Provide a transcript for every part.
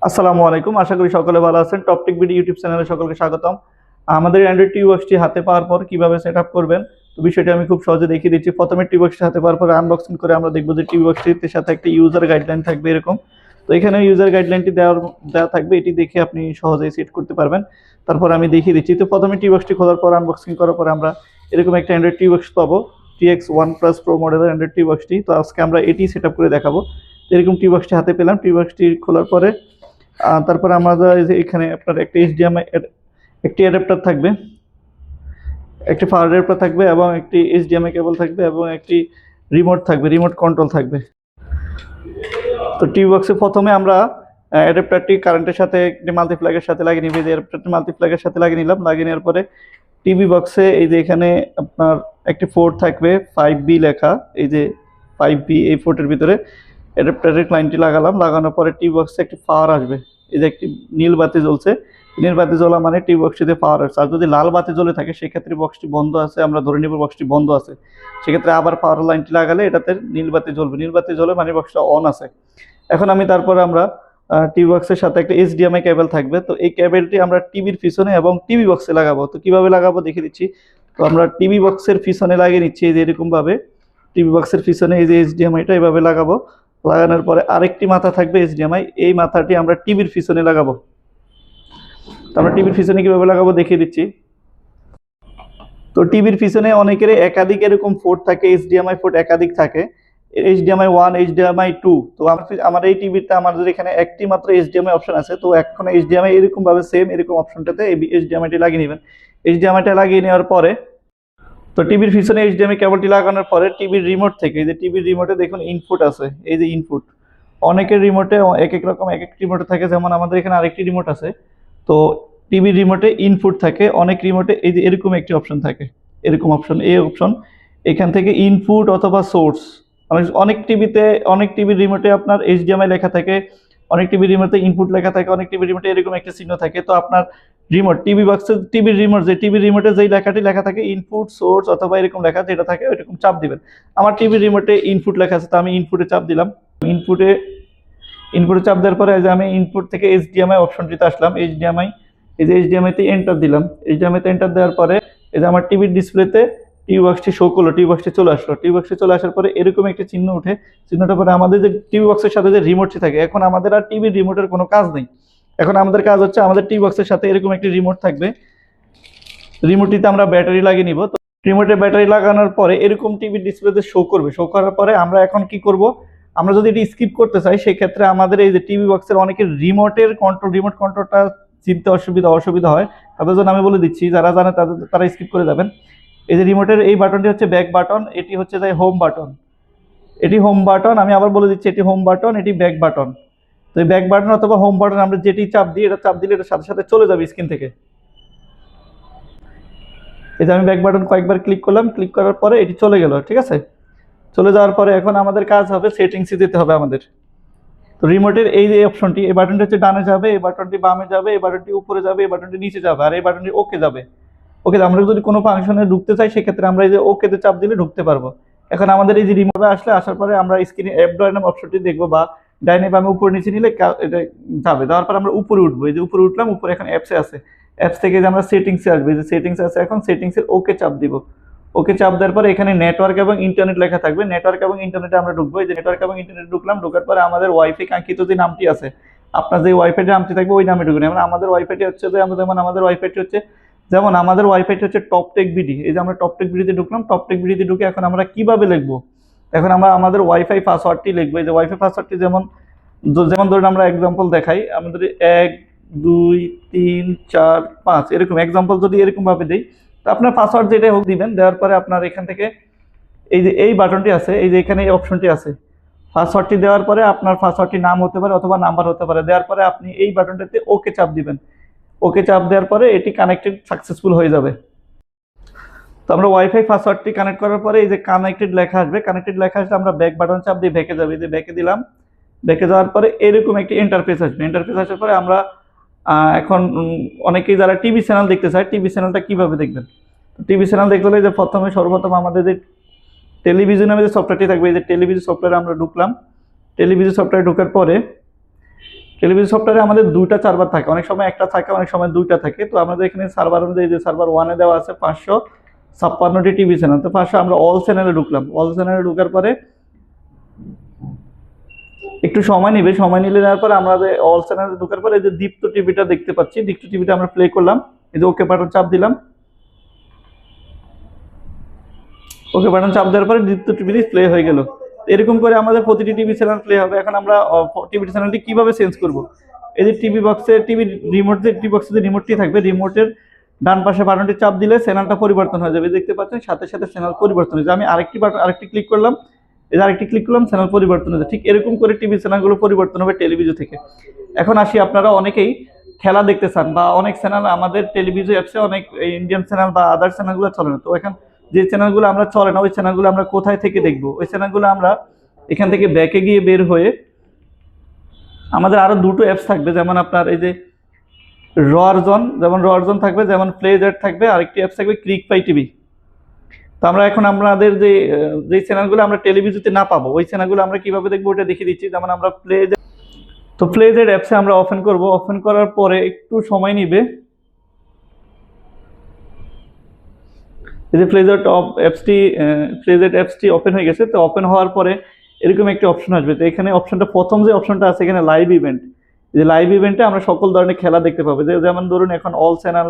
আসসালামু আলাইকুম, আশা করি সকলে ভালো আছেন। টপটেক বিডি ইউটিউব চ্যানেলে সকলকে স্বাগতম। আমাদের অ্যান্ড্রয়েড টিভি বক্সটি হাতে পাওয়ার পর কিভাবে সেট আপ করবেন তো বিষয়টি আমি খুব সহজে দেখিয়ে দিচ্ছি। প্রথমে টিভি বক্সটি হাতে পাওয়ার পর আনবক্সিং করে আমরা দেখবো যে টিভি বক্সটির সাথে একটা ইউজার গাইডলাইন থাকবে এরকম। তো এখানে ইউজার গাইডলাইনটি দেওয়া থাকবে, এটি দেখে আপনি সহজেই সেট করতে পারবেন। তারপর আমি দেখিয়ে দিচ্ছি। তো প্রথমে টিভি বক্সটি খোলার পর আনবক্সিং করার পর আমরা এরকম একটা অ্যান্ড্রয়েড টিভি বক্স পাবো, TX1+ Pro মডেলের অ্যান্ড্রয়েড টিভি বক্সটি। তো আজকে আমরা এটি সেট আপ করে দেখাবো। এরকম টিভি বক্সটি হাতে পেলাম। টিভি বক্সটি খোলার পরে তারপরে আমাদের এই যে এখানে আপনার একটা এইচডিএমআই একটি অ্যাডাপ্টার থাকবে, একটি পাওয়ার অ্যাডাপ্টার থাকবে এবং একটি এইচডিএমআই কেবল থাকবে এবং একটি রিমোট থাকবে, রিমোট কন্ট্রোল থাকবে। তো টিভি বক্সে প্রথমে আমরা অ্যাডাপ্টারটি কারেন্টের সাথে একটি মাল্টিপ্লাগের সাথে লাগিয়ে নিব। এই যে অ্যাডাপ্টারটি মাল্টিপ্লাগের সাথে লাগিয়ে নিলাম। লাগিয়ে নেওয়ার পরে টিভি বক্সে এই যে এখানে আপনার একটি পোর্ট থাকবে 5B লেখা, এই যে 5B, এই পোর্টের ভিতরে অ্যাডাপ্টারের ক্লায়েন্টটি লাগালাম। লাগানোর পরে টিভি বক্সে একটি পাওয়ার আসবে। এই যে একটি নীল বাতি জ্বলছে, নীল বাতি জ্বলা মানে টিভি বক্সটিতে পাওয়ার আসছে। আর যদি লাল বাতি জ্বলে থাকে সেক্ষেত্রে বক্সটি বন্ধ আছে, আমরা ধরে নিব বক্সটি বন্ধ আছে। সেক্ষেত্রে আবার পাওয়ার লাইনটি লাগালে এটাতে নীল বাতি জ্বলবে, নীল বাতি জ্বলে মানে বক্সটা অন আছে। এখন আমি তারপরে আমরা টিভি বক্সের সাথে একটা এইচডিএমআই কেবল থাকবে। তো এই কেবলটি আমরা টিভির পিছনে এবং টিভি বক্সে লাগাবো। তো কিভাবে লাগাবো দেখিয়ে দিচ্ছি। তো আমরা টিভি বক্সের পিছনে লাগিয়ে নিচ্ছি, এই যে এরকম ভাবে টিভি বক্সের পিছনে এই যে এইচডিএমআইটা এভাবে লাগাবো। লাগানোর পরে আরেকটি মাথা থাকবে এইচডিএমআই, এই মাথাটি আমরা টিভির পিছনে লাগাবো। তো আমরা টিভির পিছনে কিভাবে লাগাবো দেখিয়ে দিচ্ছি। তো টিভির পিছনে অনেকের একাধিক এরকম পোর্ট থাকে, এইচডিএমআই পোর্ট একাধিক থাকে, HDMI 1, HDMI 2। তো আমার এই টিভিতে আমাদের এখানে একটি মাত্র এইচডিএমআই অপশন আছে। তো এখন এইচডিএমআই এরকম ভাবে সেম এরকম অপশনটাতে এইচডিএমআইটি লাগিয়ে নেবেন। এইচডিএমআইটা লাগিয়ে নেওয়ার পরে তো টিভির পিছনে এইচডিএমআই কেবলটি লাগানোর পরে টিভির রিমোট থেকে, এই যে টিভির রিমোটে দেখুন ইনপুট আছে, এই যে ইনপুট। অনেকের রিমোটে এক এক রকম এক এক রিমোটে থাকে, যেমন আমাদের এখানে আরেকটি রিমোট আছে। তো টিভির রিমোটে ইনপুট থাকে, অনেক রিমোটে এই যে এরকম একটি অপশন থাকে, এরকম অপশন, এই অপশন। এখান থেকে ইনপুট অথবা সোর্স, অনেক টিভিতে অনেক টিভির রিমোটে আপনার এইচডিএমআই লেখা থাকে, অনেক টিভির রিমোটে ইনপুট লেখা থাকে, অনেক টিভির রিমোটে এরকম একটা চিহ্ন থাকে। তো আপনার রিমোট টিভি বক্সের টিভির রিমোট, যে টিভির রিমোটে যেই লেখাটি লেখা থাকে ইনপুট সোর্স অথবা এরকম লেখা যেটা থাকে ওইরকম চাপ দিবেন। আমার টিভির রিমোটে ইনপুট লেখা আছে, তো আমি ইনপুটে চাপ দিলাম। ইনপুটে ইনপুটে চাপ দেওয়ার পরে যে আমি ইনপুট থেকে এইচডিএমআই অপশনটিতে আসলাম, এইচডিএমআই, এই যে এইচডিএমআইতে এন্টার দিলাম। এইচডিএমআইতে এন্টার দেওয়ার পরে এই যে আমার টিভির ডিসপ্লেতে টিভি বক্সটি শো করলো, টিভি বক্সটি চলে আসলো। টিভি বক্সটি চলে আসার পরে এরকম একটা চিহ্ন উঠে, চিহ্নটার পরে আমাদের যে টিভি বক্সের সাথে যে রিমোটটি থাকে, এখন আমাদের আর টিভির রিমোটের কোনো কাজ নেই। এখন আমাদের কাজ হচ্ছে আমাদের টিভি বক্সের সাথে এরকম একটি রিমোট থাকবে, রিমোটটিতে আমরা ব্যাটারি লাগিয়ে নিব। তো রিমোটে ব্যাটারি লাগানোর পরে এরকম টিভি ডিসপ্লেতে শো করবে। শো করার পরে আমরা এখন কি করব, আমরা যদি এটি স্কিপ করতে চাই সেক্ষেত্রে আমাদের এই যে টিভি বক্সের অনেকের রিমোট কন্ট্রোলটা চিনতে অসুবিধা হয়। তাদের জন্য আমি বলে দিচ্ছি, যারা জানে তারা স্কিপ করে যাবেন। এই যে রিমোটের এই বাটনটি হচ্ছে ব্যাক বাটন, এটি হচ্ছে যে হোম বাটন, এটি হোম বাটন। আমি আবার বলে দিচ্ছি, এটি হোম বাটন, এটি ব্যাক বাটন। তো এই ব্যাক বাটন অথবা হোম বাটন আমরা যেটি চাপ দিই, এটা চাপ দিলে এটা সাথে সাথে চলে যাবে স্ক্রিন থেকে। এই যে আমি ব্যাক বাটন কয়েকবার ক্লিক করলাম, ক্লিক করার পরে এটি চলে গেল, ঠিক আছে। চলে যাওয়ার পরে এখন আমাদের কাজ হবে সেটিংসে যেতে হবে আমাদের। তো রিমোটের এই যে অপশনটি, এই বাটনটি হচ্ছে ডানে যাবে, এই বাটনটি বামে যাবে, এই বাটনটি উপরে যাবে, এই বাটনটি নিচে যাবে, আর এই বাটনটি ওকে যাবে। ওকে, আমরা যদি কোনো ফাংশনে ঢুকতে চাই সেক্ষেত্রে আমরা এই যে ওকেতে চাপ দিলে ঢুকতে পারবো। এখন আমাদের এই যে রিমোটে আসার পরে আমরা স্ক্রিনে অ্যাপ ড্রয়ার নাম অপশনটি দেখবো, বা ডাইনে বামে উপরে নিচে নিলে এটা যাবে। যাওয়ার পর আমরা উপরে উঠবো, এই যে উপরে উঠলাম, উপরে এখন অ্যাপসে আছে, অ্যাপস থেকে যে আমরা সেটিংসে আসবো, এই যে সেটিংসে আছে, এখন সেটিংসের ওকে চাপ দিব। ওকে চাপ দেওয়ার পরে এখানে নেটওয়ার্ক এবং ইন্টারনেট লেখা থাকবে, নেটওয়ার্ক এবং ইন্টারনেটে আমরা ঢুকবো। এই যে নেটওয়ার্ক এবং ইন্টারনেটে ঢুকলাম, ঢোকার পরে আমাদের ওয়াইফাই কাঙ্ক্ষিত যে নামটি আছে, আপনার যে ওয়াইফাইটি নামটি থাকবে ওই নামে ঢুকবেন। যেমন আমাদের ওয়াইফাইটি হচ্ছে আমাদের ওয়াইফাইটি হচ্ছে টপটেক বিডি। এই যে আমরা টপটেক বিডিতে ঢুকলাম, টপটেক বিডিতে ঢুকে এখন আমরা কিভাবে লিখবো, এখন আমরা আমাদের ওয়াইফাই পাসওয়ার্ডটি লিখবো। এই যে ওয়াইফাই পাসওয়ার্ডটি যেমন ধরুন আমরা এক্সাম্পল দেখাই, আমাদের 1 2 3 4 5 এরকম এক্সাম্পল যদি এরকম ভাবে দেই, তো আপনার পাসওয়ার্ড যেটাই হোক দিবেন। দেওয়ার পরে আপনার এখান থেকে এই যে এই বাটনটি আছে, এই যে এখানে এই অপশনটি আছে, পাসওয়ার্ডটি দেওয়ার পরে আপনার পাসওয়ার্ডটি নাম হতে পারে অথবা নাম্বার হতে পারে। দেওয়ার পরে আপনি এই বাটনটাতে ওকে চাপ দিবেন। ওকে চাপ দেওয়ার পরে এটি কানেক্টেড সাকসেসফুল হয়ে যাবে। তো আমরা ওয়াইফাই পাসওয়ার্ডটি কানেক্ট করার পরে এই যে কানেক্টেড লেখা আসবে, কানেক্টেড লেখা আসলে আমরা ব্যাক বাটন চাপ দিয়ে ব্যাকে যাবে। এই যে ব্যাকে দিলাম, ব্যাকে যাওয়ার পরে এরকম একটি ইন্টারফেস আসবে। ইন্টারফেস আসার পরে আমরা এখন অনেকেই যারা টিভি চ্যানেল দেখতে চায়, টিভি চ্যানেলটা কিভাবে দেখবেন। টিভি চ্যানেল দেখতে হলে যে সর্বপ্রথম আমাদের যে টেলিভিশন নামে যে সফটওয়্যারটি থাকবে, এই যে টেলিভিশন সফটওয়্যারে আমরা ঢুকলাম। টেলিভিশন সফটওয়্যারে ঢোকার পরে টেলিভিশন সফটওয়্যারে আমাদের দুইটা সার্ভার থাকে, অনেক সময় একটা থাকে, অনেক সময় দুইটা থাকে। তো আমাদের এখানে সার্ভার অনুযায়ী যে সার্ভার ওয়ানে দেওয়া আছে 556টি টিভি চ্যানেল। তো ফার্স্টে আমরা অল চ্যানেলে ঢুকলাম। অল চ্যানেলে ঢুকার পরে একটু সময় নেবে, সময় নিলে নেওয়ার পরে আমরা অল চ্যানেলে ঢোকার পরে এই যে দীপ্ত টিভিটা দেখতে পাচ্ছি, দীপ্ত টিভিটা আমরা প্লে করলাম। এই যে ওকে বাটন চাপ দিলাম, ওকে বাটন চাপ দেওয়ার পরে দীপ্ত টিভিটি প্লে হয়ে গেল। এরকম করে আমাদের প্রতিটি টিভি চ্যানেল প্লে হবে। এখন আমরা টিভি চ্যানেলটি কিভাবে চেঞ্জ করব? এই যে টিভি বক্সে টিভি রিমোট, যে টিভি বক্সে যে রিমোটটি থাকবে, রিমোটের ডান পাশে বাটনটি চাপ দিলে চ্যানেলটা পরিবর্তন হয়ে যাবে। দেখতে পাচ্ছেন সাথে সাথে চ্যানেল পরিবর্তন হয়ে যাবে। আমি আরেকটি ক্লিক করলাম, এই যে আরেকটি ক্লিক করলাম, চ্যানেল পরিবর্তন হয়ে যাবে। ঠিক এরকম করে টিভি চ্যানেলগুলো পরিবর্তন হবে টেলিভিশন থেকে। এখন আসি, আপনারা অনেকেই খেলা দেখতে চান, বা অনেক চ্যানেল আমাদের টেলিভিশন অ্যাপসে অনেক ইন্ডিয়ান চ্যানেল বা আদার চ্যানেলগুলো চলে না। তো এখন যে চ্যানেলগুলো আমরা চলে না, ওই চ্যানেলগুলো আমরা কোথায় থেকে দেখবো? ওই চ্যানেলগুলো আমরা এখান থেকে ব্যাকে গিয়ে বের হয়ে আমাদের আরো দুটো অ্যাপস থাকবে, যেমন আপনার এই যে রয়ারজন, যেমন রয়ারজন থাকবে, যেমন প্লেজেট থাকবে, আরেকটি অ্যাপস থাকবে ক্রিকফাই টিভি। তো আমরা এখন আমাদের যে চ্যানেলগুলো আমরা টেলিভিশনে না পাবো, ওই চ্যানেলগুলো আমরা কিভাবে দেখবো ওটা দেখিয়ে দিচ্ছি। যেমন আমরা প্লেজেট অ্যাপসে আমরা ওপেন করব। ওপেন করার পরে একটু সময় নিবে। এই যে প্লেজেট অ্যাপসটি ওপেন হয়ে গেছে। তো ওপেন হওয়ার পরে এরকম একটি অপশন আসবে। তো এখানে অপশনটা, প্রথম যে অপশনটা আছে এখানে লাইভ ইভেন্ট, যে লাইভ ইভেন্টে আমরা সকল ধরনের খেলা দেখতে পাবো। যেমন ধরুন এখন অল চ্যানেল,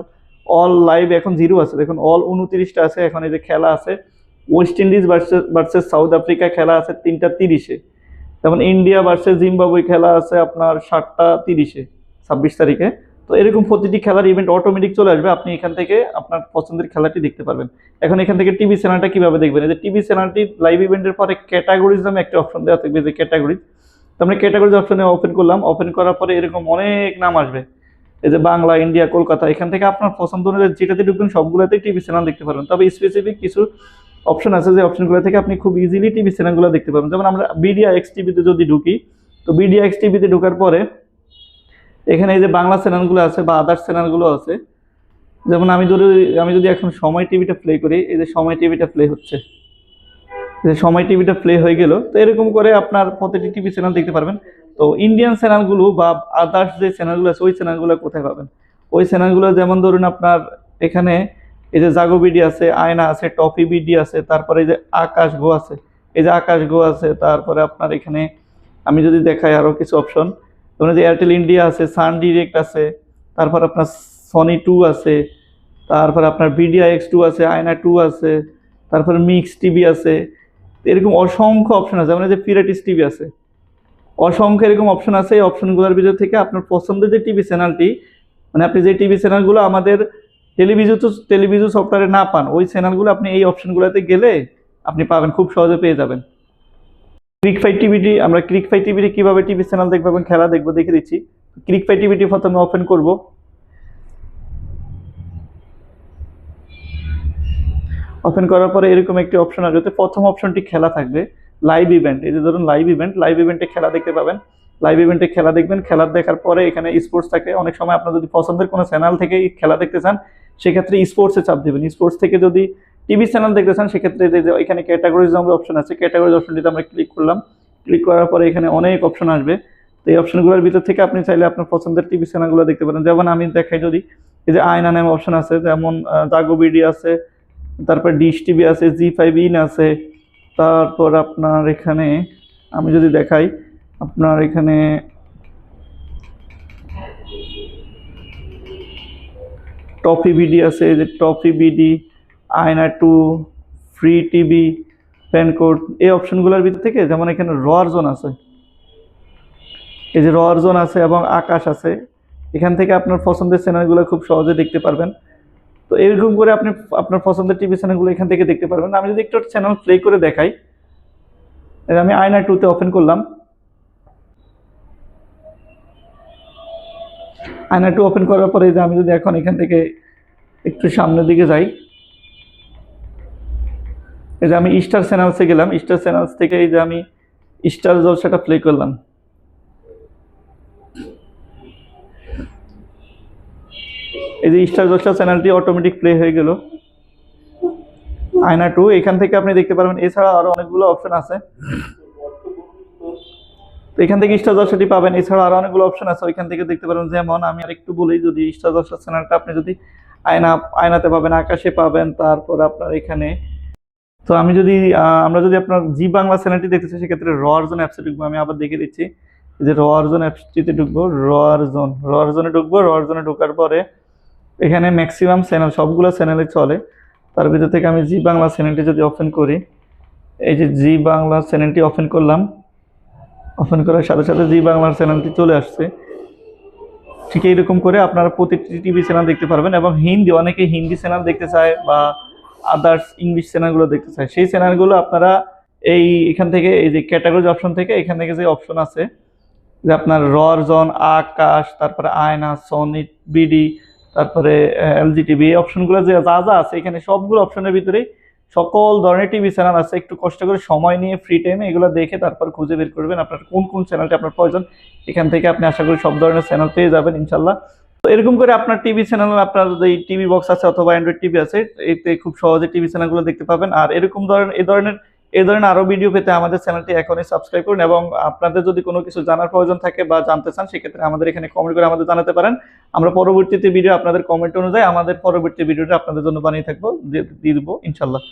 অল লাইভ এখন 0 আছে, দেখুন অল 29টা আছে। এখন এই যে খেলা আছে West Indies versus south Africa, খেলা আছে 3টা 30-এ। যেমন ইন্ডিয়া ভার্সেস জিম্বাবুয়ে খেলা আছে আপনার 7টা 30-এ, 26 তারিখে। তো এরকম প্রতিটি খেলার ইভেন্ট অটোমেটিক চলে আসবে, আপনি এখান থেকে আপনার পছন্দের খেলাটি দেখতে পারবেন। এখন এখান থেকে টিভি চ্যানেলটা কিভাবে দেখবেন? এই যে টিভি চ্যানেলটি লাইভ ইভেন্টের পরে ক্যাটাগরিজ নামে একটা অপশন দেওয়া থাকবে, যে ক্যাটাগরিজ। তো আমরা ক্যাটাগরিজ অপশনে ওপেন করলাম। ওপেন করার পরে এরকম অনেক নাম আসবে, এই যে বাংলা, ইন্ডিয়া, কলকাতা। এখান থেকে আপনার পছন্দ অনুযায়ী যেটাতে ঢুকবেন সবগুলোতেই টিভি চ্যানেল দেখতে পারবেন। তবে স্পেসিফিক কিছু অপশন আছে, যে অপশনগুলো থেকে আপনি খুব ইজিলি টিভি চ্যানেলগুলো দেখতে পাবেন। যেমন আমরা বিডিআই এক্স টিভিতে যদি ঢুকি, তো বিডিআই এক্স টিভিতে ঢোকার পরে এখানে এই যে বাংলা চ্যানেলগুলো আছে বা আদার্স চ্যানেলগুলো আছে। যেমন আমি যদি এখন সময় টিভিটা প্লে করি, এই যে সময় টিভিটা প্লে হচ্ছে, এই যে সময় টিভিটা প্লে হয়ে গেল। তো এরকম করে আপনার প্রতিটি টিভি চ্যানেল দেখতে পারবেন। তো ইন্ডিয়ান চ্যানেলগুলো বা আদার্স যে চ্যানেলগুলো আছে, ওই চ্যানেলগুলো কোথায় পাবেন? ওই চ্যানেলগুলো যেমন ধরুন আপনার এখানে এই যে জাগো বিডি আছে, আয়না আছে, টপি বিডি আছে, তারপরে এই যে আকাশ গো আছে, এই যে আকাশ গো আছে। তারপরে আপনার এখানে আমি যদি দেখাই আরো কিছু অপশন, যেমন যে এয়ারটেল ইন্ডিয়া আছে, সান ডিরেক্ট আছে, তারপর আপনার সনি 2 আছে, তারপর আপনার বিডিআই এক্স 2 আছে, আয়না 2 আছে, তারপরে মিক্স টিভি আছে। এরকম অসংখ্য অপশন আছে। যেমন এই যে পিরাটিস টিভি আছে, অসংখ্য এরকম অপশন আছে। এই অপশনগুলোর ভিতর থেকে আপনার পছন্দের যে টিভি চ্যানেলটি, মানে আপনি যে টিভি চ্যানেলগুলো আমাদের টেলিভিশন সফটওয়্যারে না পান, ওই চ্যানেলগুলো আপনি এই অপশনগুলোতে গেলে আপনি পাবেন, খুব সহজে পেয়ে যাবেন। আমরা ক্রিকফাই টিভিটি কিভাবে টিভি চ্যানেল দেখবো এবং খেলা দেখবো দেখে দিচ্ছি। ক্রিকফাই টিভিটি প্রথমে ওপেন করব। ওপেন করার পরে এরকম একটি অপশন আসবে। প্রথম অপশনটি খেলা থাকবে, লাইভ ইভেন্ট। এই যে ধরুন লাইভ ইভেন্টে খেলা দেখতে পাবেন। লাইভ ইভেন্টে খেলা দেখবেন। খেলা দেখার পরে এখানে স্পোর্টস থাকে। অনেক সময় আপনার যদি পছন্দের কোনো চ্যানেল থেকে খেলা দেখতে চান, সেক্ষেত্রে স্পোর্টসে চাপ দেবেন। স্পোর্টস থেকে যদি টিভি চ্যানেল দেখতে চান, সেক্ষেত্রে যে এখানে ক্যাটাগরিজ নামে অপশন আছে, ক্যাটাগরিজ অপশনটিতে আমরা ক্লিক করলাম। ক্লিক করার পরে এখানে অনেক অপশন আসবে। তো এই অপশনগুলোর ভিতর থেকে আপনি চাইলে আপনার পছন্দের টিভি চ্যানেলগুলো দেখতে পারেন। যেমন আমি দেখাই যদি, এই যে আয়না নামে অপশন আছে, যেমন জাগো বিডি আছে, তারপর ডিশ টিভি আছে, জি5 ইন আছে। তারপর আপনার এখানে আমি যদি দেখাই, আপনার এখানে টপি বিডি আছে, এই যে টপি বিডি, আয়না 2, ফ্রি টিভি, প্যানকোড। এই অপশনগুলোর ভিতর থেকে যেমন এখানে রয়ার জোন আছে, এই যে রয়ার জোন আছে এবং আকাশ আছে। এখান থেকে আপনার পছন্দের চ্যানেলগুলো খুব সহজে দেখতে পারবেন। তো এরকম করে আপনি আপনার পছন্দের টিভি চ্যানেলগুলো এখান থেকে দেখতে পারবেন। আমি যদি একটু চ্যানেল প্লে করে দেখাই, আমি আয়না 2-তে ওপেন করলাম। আয়না 2 ওপেন করার পরে যে আমি যদি এখন এখান থেকে একটু সামনের দিকে যাই, এই যে আমি স্টার চ্যানেলসে গেলাম। স্টার চ্যানেলস থেকে এই যে আমি স্টার জলসাটা প্লে করলাম। এই যে স্টার জলসা চ্যানেলটি অটোমেটিক প্লে হয়ে গেল। আয়না 2 এখান থেকে আপনি দেখতে পারবেন। এছাড়া আরো অনেকগুলো অপশন আছে। তো এখান থেকে স্টার জলসাটি পাবেন। এছাড়া আরো অনেকগুলো অপশন আছে, ওইখান থেকে দেখতে পারেন। যেমন আমি আরেকটু বলি, যদি স্টার জলসা চ্যানেলটা আপনি যদি আয়নাতে পাবেন, আকাশে পাবেন, তারপর আপনার এখানে। তো আমি যদি আমরা যদি আপনার জি বাংলা চ্যানেলটি দেখতে চাই, সেক্ষেত্রে রোয়ার জোন অ্যাপসে ঢুকবো। আমি আবার দেখিয়ে দিচ্ছি, এই যে রোয়ার জোন অ্যাপসটিতে ঢুকবো, রোয়ার জোনে ঢুকবো। রোয়ার জোনে ঢোকার পরে এখানে ম্যাক্সিমাম চ্যানেল, সবগুলো চ্যানেলে চলে। তার ভিতর থেকে আমি জি বাংলা চ্যানেলটি যদি ওপেন করি, এই যে জি বাংলা চ্যানেলটি ওপেন করলাম। ওপেন করার সাথে সাথে জি বাংলার চ্যানেলটি চলে আসছে। ঠিক এইরকম করে আপনারা প্রতিটি টিভি চ্যানেল দেখতে পারবেন। এবং হিন্দি, অনেকে হিন্দি চ্যানেল দেখতে চায় বা আদার্স ইংলিশ চ্যানেলগুলো দেখতে চায়, সেই চ্যানেলগুলো আপনারা এখান থেকে, এই যে ক্যাটাগরি অপশন থেকে, এখান থেকে যে অপশন আছে যে আপনার রজন, আকাশ, তারপরে আয়না, সনি, বিডি, তারপরে এলজি টিভি, এই অপশনগুলো যে যা যা আছে, এখানে সবগুলো অপশনের ভিতরেই সকল ধরনের টিভি চ্যানেল আছে। একটু কষ্ট করে সময় নিয়ে ফ্রি টাইমে এগুলো দেখে তারপর খুঁজে বের করবেন আপনার কোন কোন চ্যানেলটা আপনার প্রয়োজন। এখান থেকে আপনি আশা করি সব ধরনের চ্যানেল পেয়ে যাবেন ইনশাল্লাহ। তো এরকম করে আপনার টিভি চ্যানেল, আপনার যে টিভি বক্স আছে অথবা অ্যান্ড্রয়েড টিভি আছে, এতে খুব সহজে টিভি চ্যানেলগুলো দেখতে পাবেন। আর এরকম এই ধরনের আরো ভিডিও পেতে আমাদের চ্যানেলটি এখনই সাবস্ক্রাইব করুন। এবং আপনাদের যদি কোনো কিছু জানার প্রয়োজন থাকে বা জানতে চান, সেক্ষেত্রে আমাদের এখানে কমেন্ট করে আমাদের জানাতে পারেন। আমরা পরবর্তীতে ভিডিও আপনাদের কমেন্ট অনুযায়ী আমাদের পরবর্তী ভিডিওটা আপনাদের জন্য বানিয়ে থাকবো, দিয়ে দিব ইনশাল্লাহ।